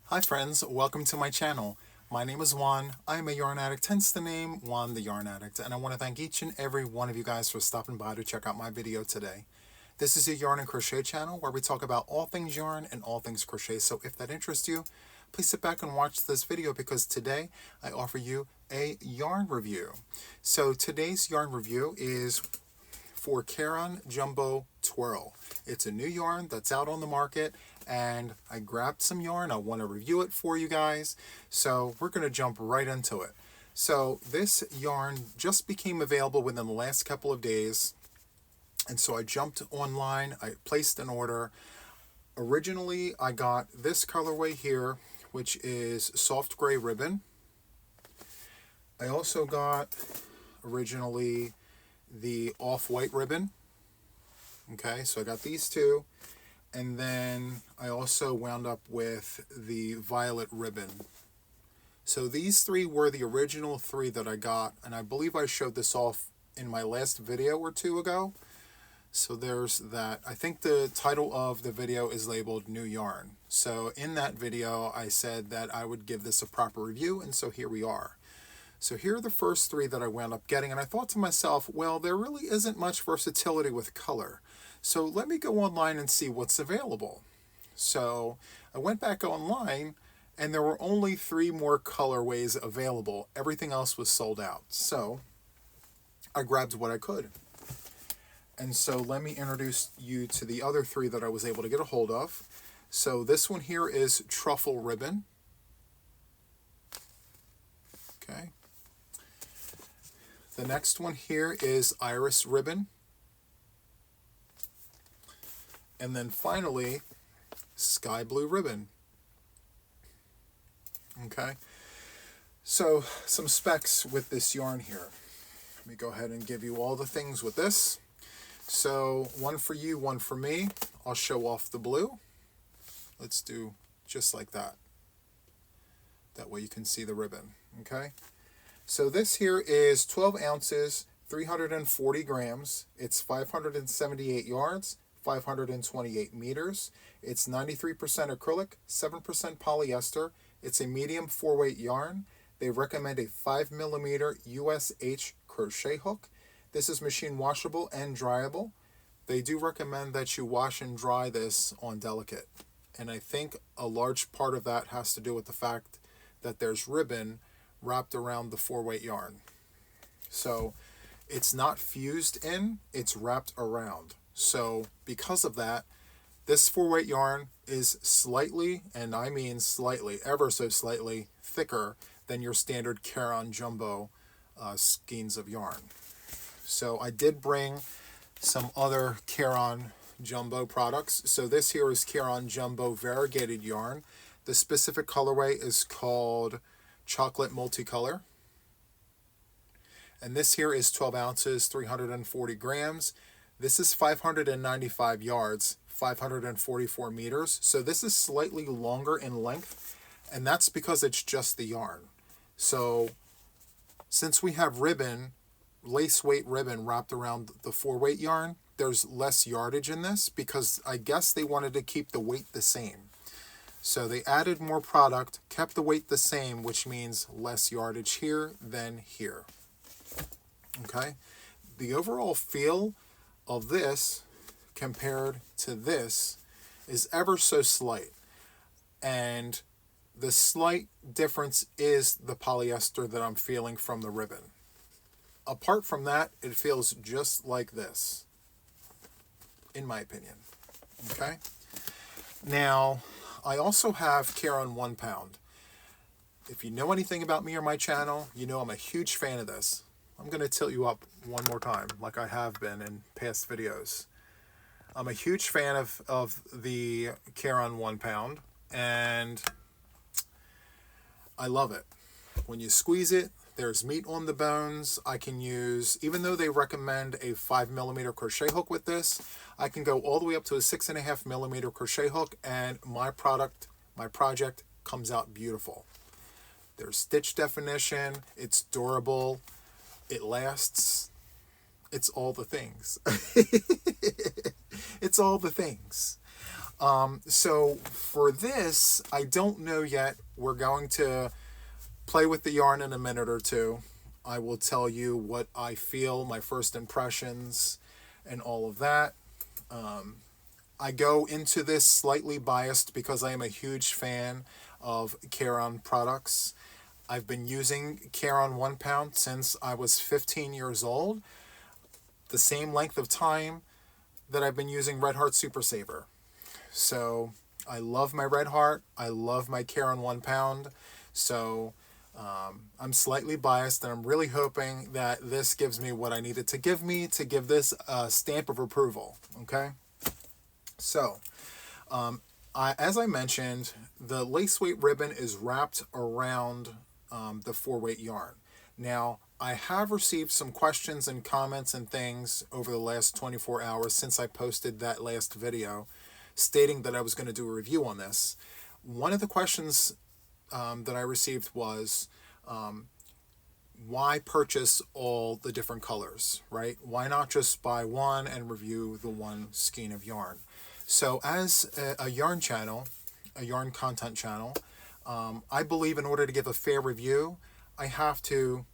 Hi friends, welcome to my channel. My name is Juan. I am a yarn addict, hence the name Juan the Yarn Addict, and I want to thank each and every one of you guys for stopping by to check out my video today. This is a yarn and crochet channel where we talk about all things yarn and all things crochet, so if that interests you, please sit back and watch this video because today I offer you a yarn review. So today's yarn review is for Caron Jumbo Twirl. It's a new yarn that's out on the market, and I grabbed some yarn. I want to review it for you guys, so we're going to jump right into it. So this yarn just became available within the last couple of days, and so I jumped online. I placed an order. Originally, I got this colorway here, which is soft gray ribbon. I also got originally the off-white ribbon. Okay, so I got these two, and then I also wound up with the violet ribbon. So these three were the original three that I got, and I believe I showed this off in my last video or two ago. So there's that. I think the title of the video is labeled New Yarn. So in that video, I said that I would give this a proper review, and so here we are. So here are the first three that I wound up getting, and I thought to myself, well, there really isn't much versatility with color. So let me go online and see what's available. So I went back online, and there were only 3 more colorways available. Everything else was sold out. So I grabbed what I could. And so let me introduce you to the other 3 that I was able to get a hold of. So this one here is truffle ribbon. Okay. The next one here is iris ribbon. And then finally, sky blue ribbon. Okay. So some specs with this yarn here. Let me go ahead and give you all the things with this. So one for you, one for me. I'll show off the blue. Let's do just like that. That way you can see the ribbon. Okay. So this here is 12 ounces, 340 grams. It's 578 yards, 528 meters. It's 93% acrylic, 7% polyester. It's a medium 4-weight yarn. They recommend a 5mm USH crochet hook. This is machine washable and dryable. They do recommend that you wash and dry this on delicate. And I think a large part of that has to do with the fact that there's ribbon wrapped around the 4-weight yarn. So it's not fused in, it's wrapped around. So because of that, this 4-weight yarn is slightly, and I mean slightly, ever so slightly thicker than your standard Caron Jumbo skeins of yarn. So I did bring some other Caron Jumbo products. So this here is Caron Jumbo variegated yarn. The specific colorway is called chocolate multicolor. And this here is 12 ounces, 340 grams. This is 595 yards, 544 meters. So this is slightly longer in length, and that's because it's just the yarn. So since we have ribbon, lace weight ribbon wrapped around the 4-weight yarn, there's less yardage in this because I guess they wanted to keep the weight the same. So they added more product, kept the weight the same, which means less yardage here than here. Okay? The overall feel of this compared to this is ever so slight. And the slight difference is the polyester that I'm feeling from the ribbon. Apart from that, it feels just like this, in my opinion. Okay? Now, I also have Caron 1 pound. If you know anything about me or my channel, you know I'm a huge fan of this. I'm going to tilt you up one more time, like I have been in past videos. I'm a huge fan of the Caron 1 pound, and I love it. When you squeeze it, there's meat on the bones. I can use, even though they recommend a 5mm crochet hook with this, I can go all the way up to a 6.5mm crochet hook, and my project comes out beautiful. There's stitch definition, it's durable, it lasts, it's all the things. It's all the things. So for this, I don't know yet. We're going to play with the yarn in a minute or two. I will tell you what I feel, my first impressions, and all of that. I go into this slightly biased because I am a huge fan of Caron products. I've been using Caron 1 pound since I was 15 years old, the same length of time that I've been using Red Heart Super Saver. So I love my Red Heart. I love my Caron 1 pound. So I'm slightly biased, and I'm really hoping that this gives me what I needed to give me to give this a stamp of approval. Okay. So, as I mentioned, the lace weight ribbon is wrapped around the 4-weight yarn. Now, I have received some questions and comments and things over the last 24 hours since I posted that last video stating that I was going to do a review on this. One of the questions that I received was, why purchase all the different colors, right? Why not just buy one and review the one skein of yarn? So as a yarn channel, a yarn content channel, I believe in order to give a fair review, I have to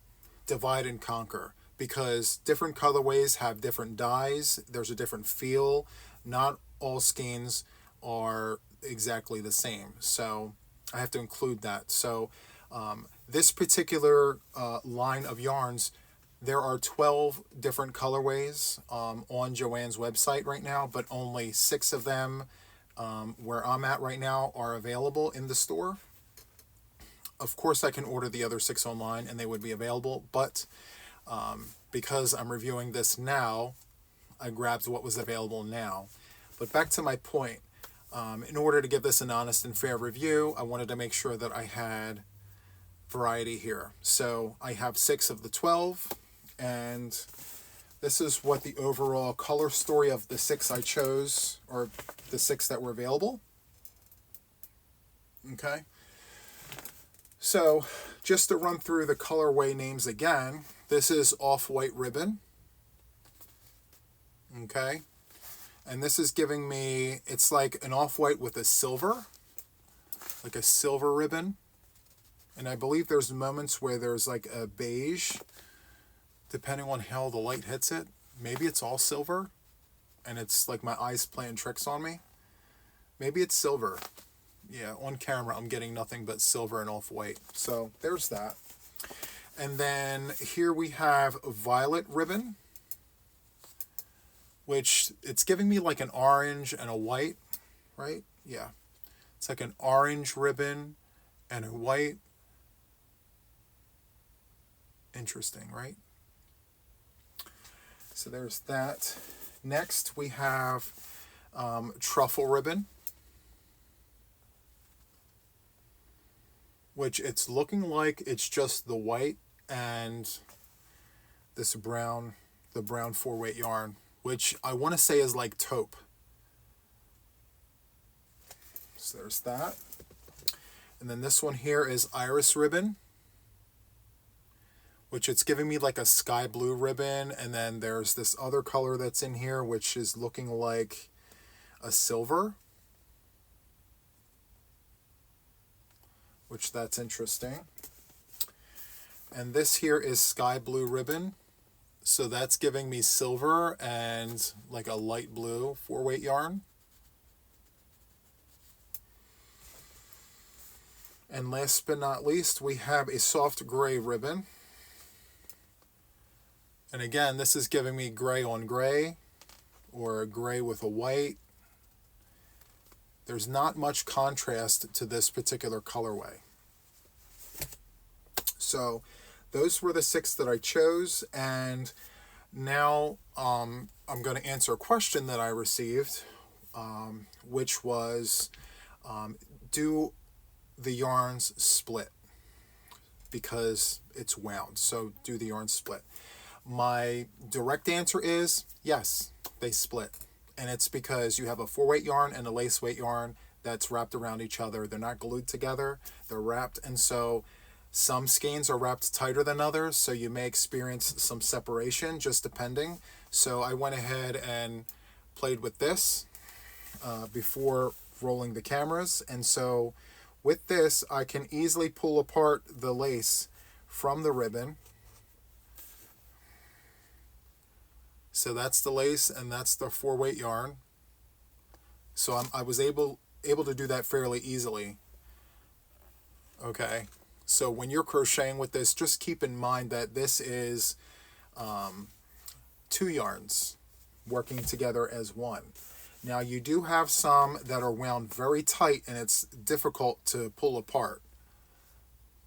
divide and conquer, because different colorways have different dyes. There's a different feel. Not all skeins are exactly the same. So I have to include that. So this particular line of yarns, there are 12 different colorways on Joann's website right now, but only 6 of them where I'm at right now are available in the store. Of course, I can order the other 6 online and they would be available, but because I'm reviewing this now, I grabbed what was available now. But back to my point, in order to give this an honest and fair review, I wanted to make sure that I had variety here. So I have 6 of the 12, and this is what the overall color story of the 6 I chose, or the 6 that were available. Okay. So just to run through the colorway names again, this is off-white ribbon. Okay. And this is giving me, it's like an off-white with a silver, like a silver ribbon. And I believe there's moments where there's like a beige, depending on how the light hits it. Maybe it's all silver, and it's like my eyes playing tricks on me. Maybe it's silver. Yeah, on camera I'm getting nothing but silver and off-white. So there's that. And then here we have violet ribbon, which it's giving me like an orange and a white, right? Yeah. It's like an orange ribbon and a white. Interesting, right? So there's that. Next we have truffle ribbon, which it's looking like it's just the white and this brown, the brown 4-weight yarn, which I want to say is like taupe. So there's that. And then this one here is iris ribbon, which it's giving me like a sky blue ribbon. And then there's this other color that's in here, which is looking like a silver, which that's interesting. And this here is sky blue ribbon. So that's giving me silver and like a light blue 4-weight yarn. And last but not least, we have a soft gray ribbon. And again, this is giving me gray on gray, or a gray with a white. There's not much contrast to this particular colorway. So those were the 6 that I chose, and now I'm going to answer a question that I received, which was, do the yarns split? Because it's wound, so do the yarns split? My direct answer is yes, they split. And it's because you have a 4-weight yarn and a lace weight yarn that's wrapped around each other. They're not glued together, they're wrapped, and so some skeins are wrapped tighter than others, so you may experience some separation, just depending. So I went ahead and played with this, before rolling the cameras. And so with this, I can easily pull apart the lace from the ribbon. So that's the lace and that's the 4-weight yarn. So I was able to do that fairly easily. Okay, so when you're crocheting with this, just keep in mind that this is 2 yarns working together as one. Now you do have some that are wound very tight and it's difficult to pull apart.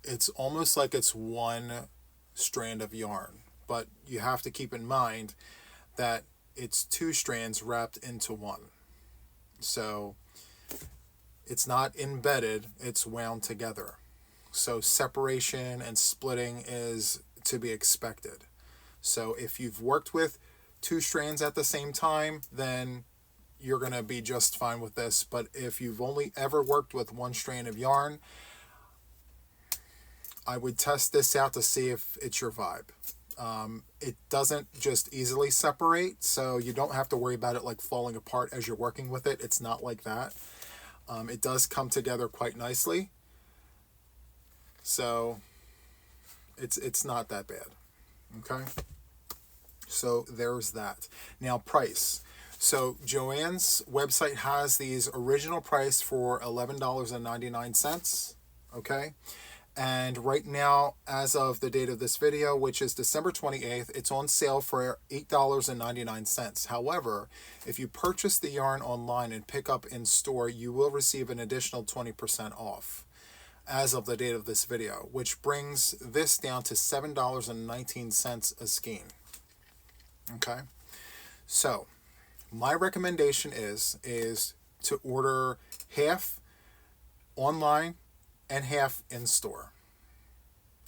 It's almost like it's one strand of yarn, but you have to keep in mind that it's 2 strands wrapped into one. So it's not embedded, it's wound together. So separation and splitting is to be expected. So if you've worked with 2 strands at the same time, then you're going to be just fine with this. But if you've only ever worked with 1 strand of yarn, I would test this out to see if it's your vibe. It doesn't just easily separate, so you don't have to worry about it like falling apart as you're working with it. It's not like that. It does come together quite nicely. So it's not that bad. Okay. So there's that. Now price. So Joann's website has these original price for $11.99. Okay. And right now, as of the date of this video, which is December 28th, it's on sale for $8.99. However, if you purchase the yarn online and pick up in store, you will receive an additional 20% off as of the date of this video, which brings this down to $7.19 a skein. Okay, so my recommendation is to order half online and half in store.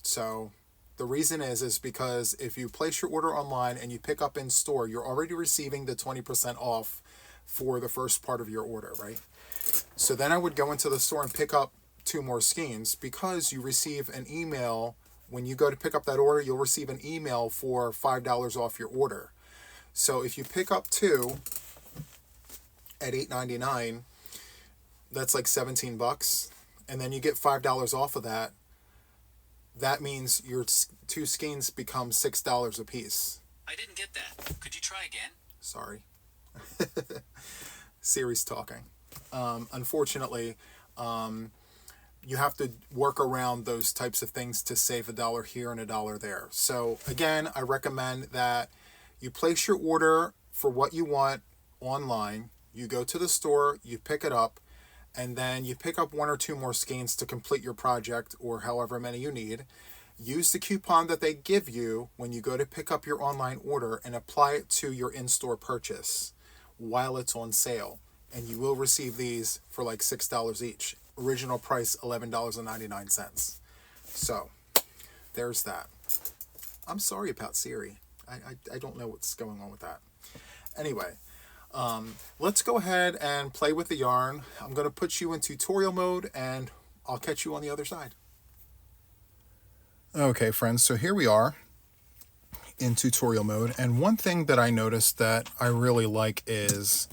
So the reason is because if you place your order online and you pick up in store, you're already receiving the 20% off for the first part of your order, right? So then I would go into the store and pick up 2 more skeins, because you receive an email when you go to pick up that order. You'll receive an email for $5 off your order. So if you pick up 2 at $8.99, that's like $17, and then you get $5 off of that. That means your 2 skeins become $6 a piece. I didn't get that. Could you try again? Sorry. Siri's talking. Unfortunately, you have to work around those types of things to save $1 here and $1 there. So again, I recommend that you place your order for what you want online. You go to the store, you pick it up, and then you pick up 1 or 2 more skeins to complete your project, or however many you need. Use the coupon that they give you when you go to pick up your online order and apply it to your in-store purchase while it's on sale. And you will receive these for like $6 each. Original price $11.99. So there's that. I'm sorry about Siri. I don't know what's going on with that. Anyway, let's go ahead and play with the yarn. I'm going to put you in tutorial mode and I'll catch you on the other side. Okay, friends, so here we are in tutorial mode. And one thing that I noticed that I really like is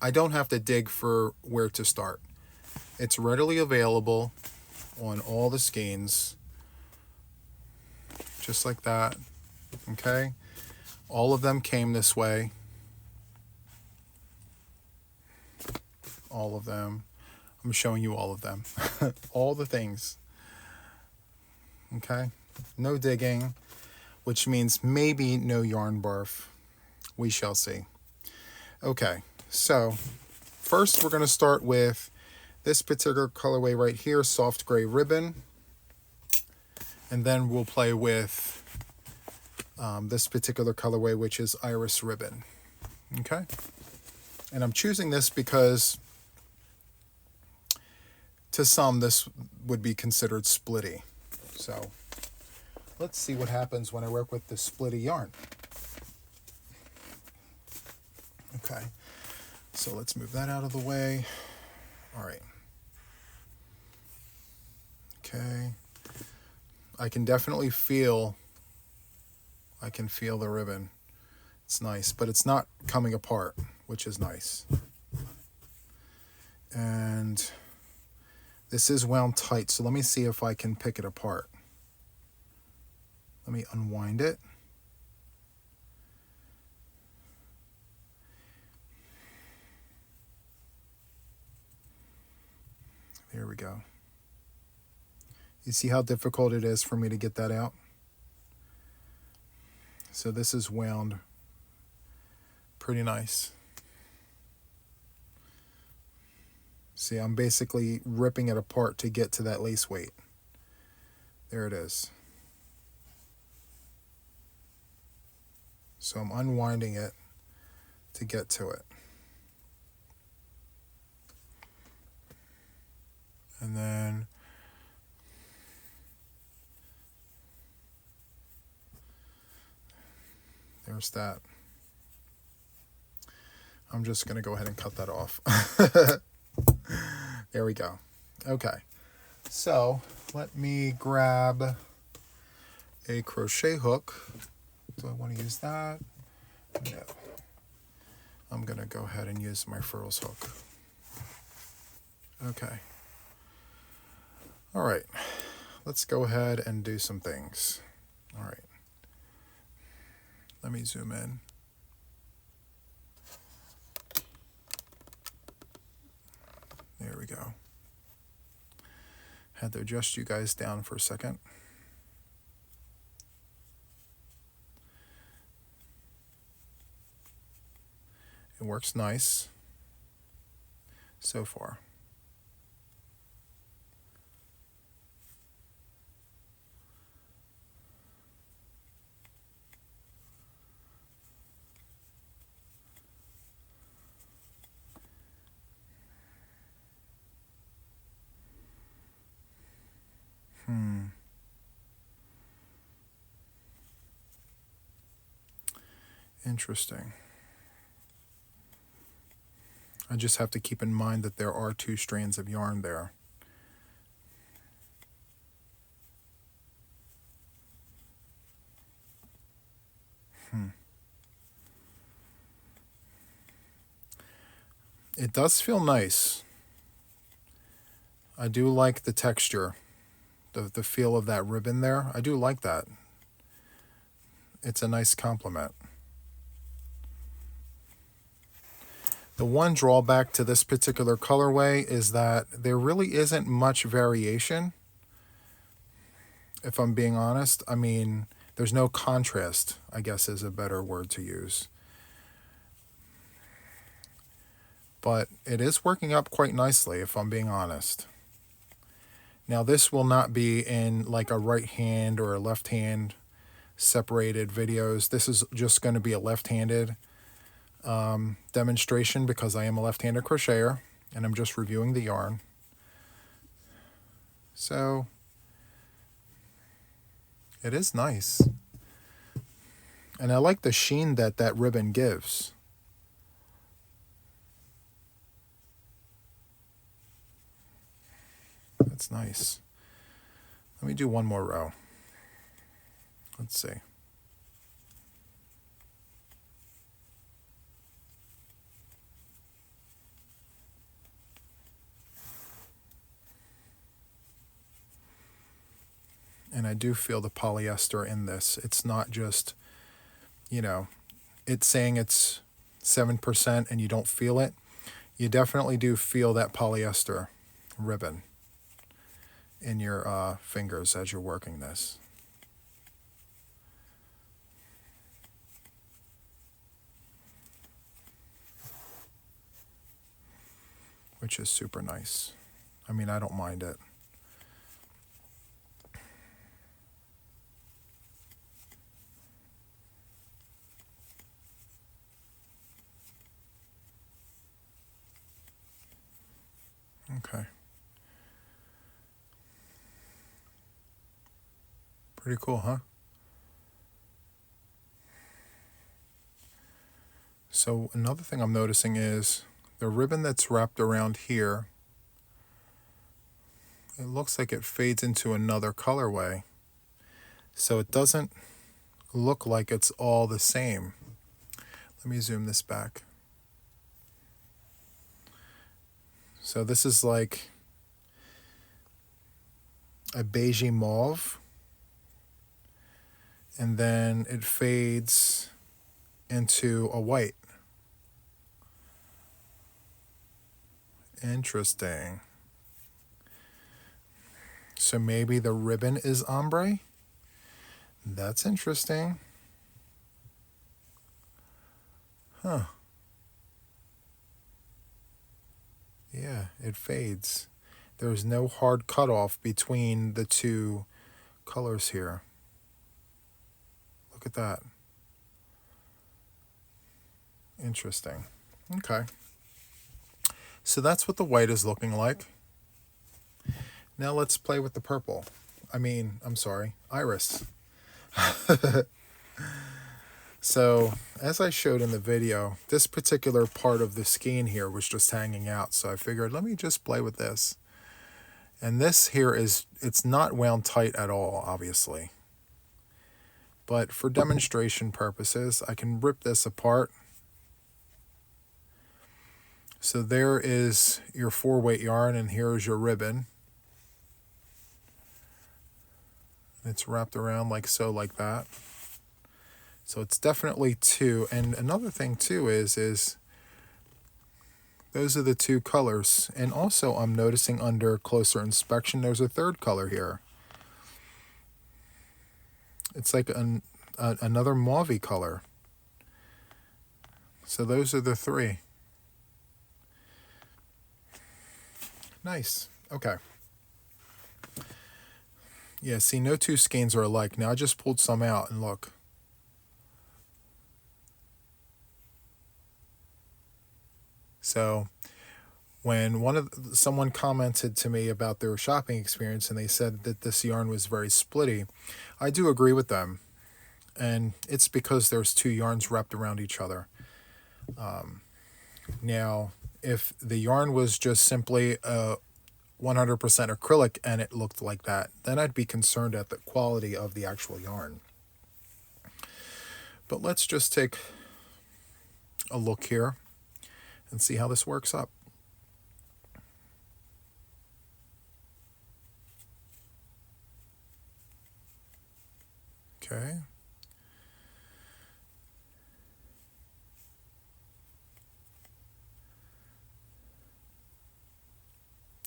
I don't have to dig for where to start. It's readily available on all the skeins, just like that. Okay, all of them came this way. All of them. I'm showing you all of them. All the things. Okay, no digging, which means maybe no yarn barf. We shall see. Okay. So first we're going to start with this particular colorway right here, soft gray ribbon. And then we'll play with this particular colorway, which is iris ribbon. Okay. And I'm choosing this because to some this would be considered splitty. So let's see what happens when I work with the splitty yarn. Okay. So let's move that out of the way. All right. Okay. I can definitely feel, the ribbon. It's nice, but it's not coming apart. which is nice. And this is wound tight, so let me see if I can pick it apart. Let me unwind it. There we go. You see how difficult it is for me to get that out? So this is wound pretty nice. See, I'm basically ripping it apart to get to that lace weight. There it is. So I'm unwinding it to get to it. And then there's that. I'm just going to go ahead and cut that off. There we go. Okay. So let me grab a crochet hook. Do I want to use that? No. I'm going to go ahead and use my furls hook. Okay. All right. Let's go ahead and do some things. All right. Let me zoom in. There we go. Had to adjust you guys down for a second. It works nice so far. Interesting. I just have to keep in mind that there are 2 strands of yarn there. It does feel nice. I do like the texture, the feel of that ribbon there. I do like that. It's a nice compliment. The one drawback to this particular colorway is that there really isn't much variation, if I'm being honest. I mean, there's no contrast, I guess is a better word to use. But it is working up quite nicely, if I'm being honest. Now, this will not be in like a right hand or a left hand separated videos. This is just going to be a left-handed demonstration because I am a left-handed crocheter and I'm just reviewing the yarn. So it is nice. And I like the sheen that that ribbon gives. That's nice. Let me do one more row. Let's see. And I do feel the polyester in this. It's not just, you know, it's saying it's 7% and you don't feel it. You definitely do feel that polyester ribbon in your fingers as you're working this. Which is super nice. I mean, I don't mind it. Okay. Pretty cool, huh? So another thing I'm noticing is the ribbon that's wrapped around here, it looks like it fades into another colorway. So it doesn't look like it's all the same. Let me zoom this back. So this is like a beigey mauve, and then it fades into a white. Interesting. So maybe the ribbon is ombre? That's interesting. Huh. Yeah, it fades. There's no hard cutoff between the two colors here. Look at that. Interesting. Okay. So that's what the white is looking like. Now let's play with the purple. I'm sorry, iris. So, as I showed in the video, this particular part of the skein here was just hanging out. So I figured, let me just play with this. And this here it's not wound tight at all, obviously. But for demonstration purposes, I can rip this apart. So there is your 4-weight yarn, and here is your ribbon. It's wrapped around like so, like that. So it's definitely 2. And another thing too is those are the 2 colors. And also I'm noticing under closer inspection, there's a 3rd color here. It's like another mauve color. So those are the 3. Nice. Okay. Yeah, see, no 2 skeins are alike. Now I just pulled some out and look. So when someone commented to me about their shopping experience and they said that this yarn was very splitty, I do agree with them. And it's because there's 2 yarns wrapped around each other. Now, if the yarn was just simply 100% acrylic and it looked like that, then I'd be concerned at the quality of the actual yarn. But let's just take a look here and see how this works up. Okay.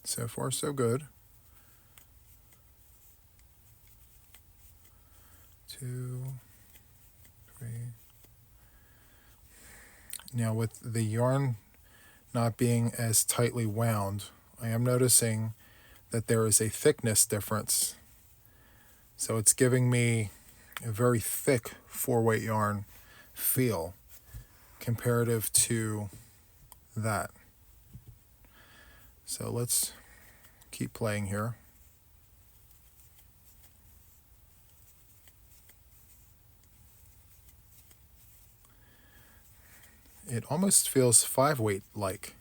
So far, so good. 2, 3. Now with the yarn not being as tightly wound, I am noticing that there is a thickness difference. So it's giving me a very thick 4-weight yarn feel comparative to that. So let's keep playing here. It almost feels 5-weight like.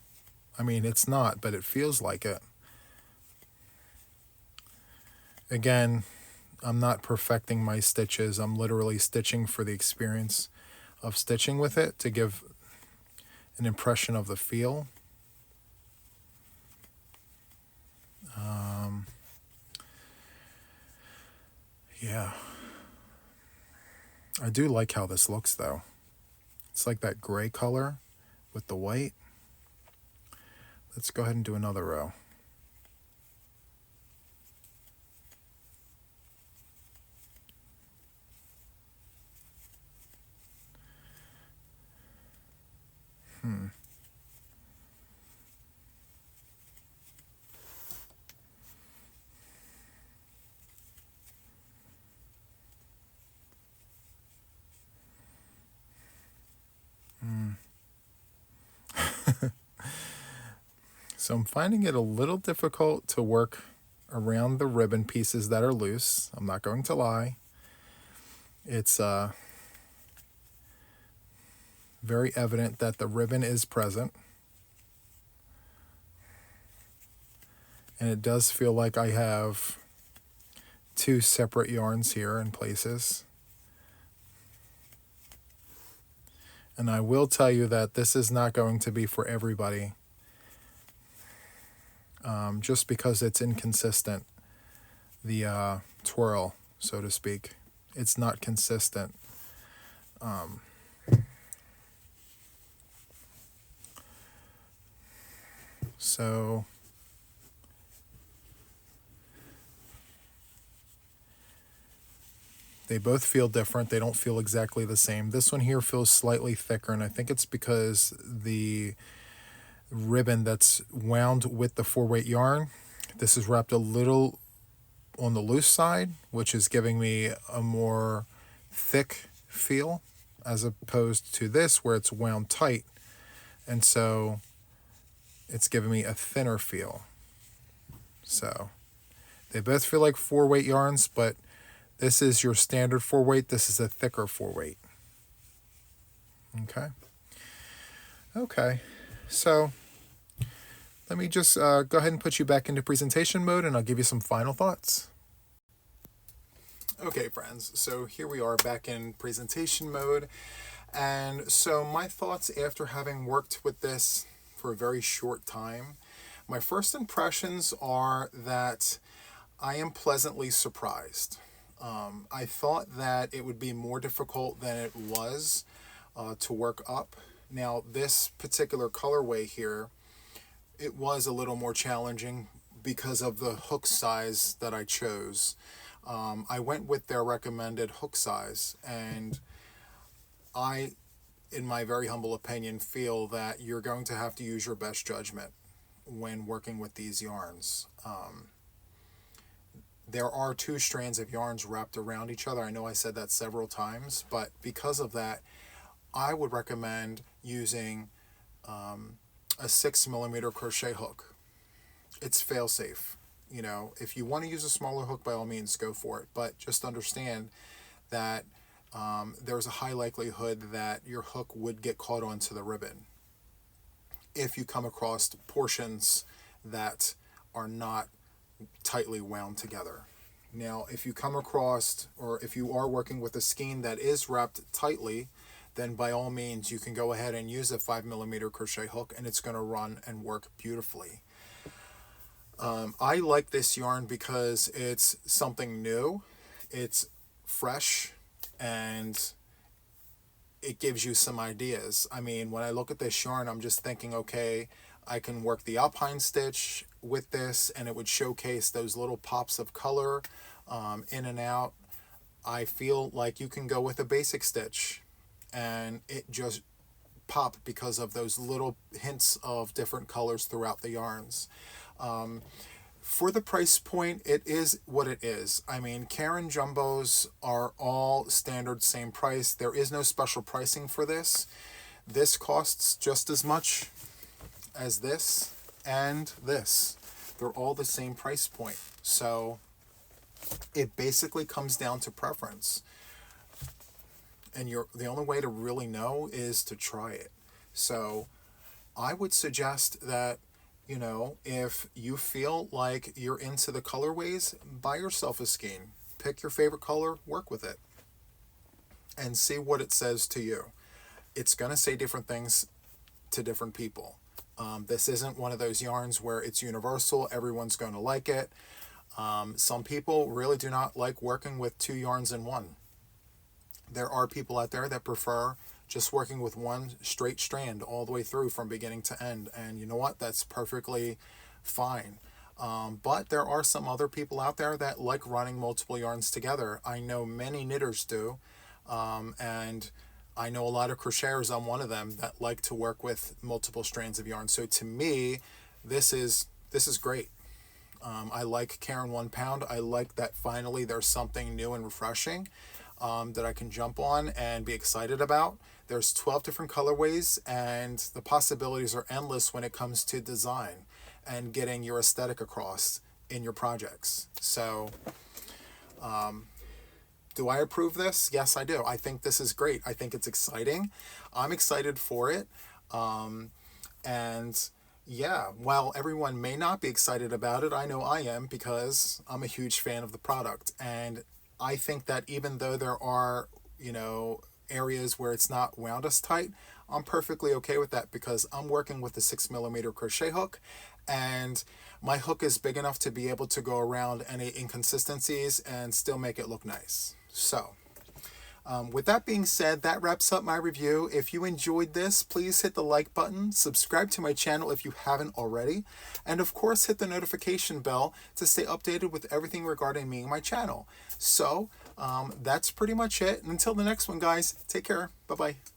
It's not, but it feels like it. Again, I'm not perfecting my stitches. I'm literally stitching for the experience of stitching with it to give an impression of the feel. Yeah. I do like how this looks though. It's like that gray color with the white. Let's go ahead and do another row. So I'm finding it a little difficult to work around the ribbon pieces that are loose. I'm not going to lie. It's very evident that the ribbon is present. And it does feel like I have 2 separate yarns here in places. And I will tell you that this is not going to be for everybody. just because it's inconsistent. The twirl, so to speak, it's not consistent. So they both feel different. They don't feel exactly the same. This one here feels slightly thicker, and I think it's because the ribbon that's wound with the 4-weight yarn, this is wrapped a little on the loose side, which is giving me a more thick feel as opposed to this where it's wound tight, and so it's giving me a thinner feel. So they both feel like 4-weight yarns, but this is your standard 4-weight. This is a thicker 4-weight. Okay, so let me just go ahead and put you back into presentation mode, and I'll give you some final thoughts. Okay, friends, so here we are back in presentation mode. And so my thoughts after having worked with this for a very short time, my first impressions are that I am pleasantly surprised. I thought that it would be more difficult than it was to work up. Now, this particular colorway here, it was a little more challenging because of the hook size that I chose. I went with their recommended hook size, and I, in my very humble opinion, feel that you're going to have to use your best judgment when working with these yarns. There are 2 strands of yarns wrapped around each other. I know I said that several times, but because of that, I would recommend using a 6mm crochet hook. It's fail-safe. You know, if you want to use a smaller hook, by all means, go for it. But just understand that there's a high likelihood that your hook would get caught onto the ribbon if you come across portions that are not tightly wound together. Now, if you come across, or if you are working with a skein that is wrapped tightly, then by all means you can go ahead and use a 5mm crochet hook, and it's going to run and work beautifully. I like this yarn because it's something new, it's fresh, and it gives you some ideas. I mean, when I look at this yarn, I'm just thinking, okay, I can work the alpine stitch with this, and it would showcase those little pops of color in and out. I feel like you can go with a basic stitch, and it just pop because of those little hints of different colors throughout the yarns. For the price point, it is what it is. I mean, Caron Jumbos are all standard, same price. There is no special pricing for this. This costs just as much as this and this. They're all the same price point. So it basically comes down to preference. And the only way to really know is to try it. So I would suggest that, you know, if you feel like you're into the colorways, buy yourself a skein. Pick your favorite color, work with it, and see what it says to you. It's going to say different things to different people. This isn't one of those yarns where it's universal, everyone's going to like it. Some people really do not like working with 2 yarns in one. There are people out there that prefer just working with one straight strand all the way through from beginning to end, and you know what, that's perfectly fine. But there are some other people out there that like running multiple yarns together. I know many knitters do, and I know a lot of crocheters, I'm one of them, that like to work with multiple strands of yarn. So to me, this is great. I like Caron 1 pound. I like that finally there's something new and refreshing that I can jump on and be excited about. There's 12 different colorways, and the possibilities are endless when it comes to design and getting your aesthetic across in your projects. So do I approve this? Yes, I do. I think this is great. I think it's exciting. I'm excited for it. And yeah, while everyone may not be excited about it, I know I am, because I'm a huge fan of the product. And I think that even though there are, you know, areas where it's not wound as tight, I'm perfectly okay with that, because I'm working with a 6mm crochet hook, and my hook is big enough to be able to go around any inconsistencies and still make it look nice. So with that being said, that wraps up my review. If you enjoyed this, please hit the like button, subscribe to my channel if you haven't already, and of course hit the notification bell to stay updated with everything regarding me and my channel. So that's pretty much it. And until the next one, guys, take care. Bye-bye.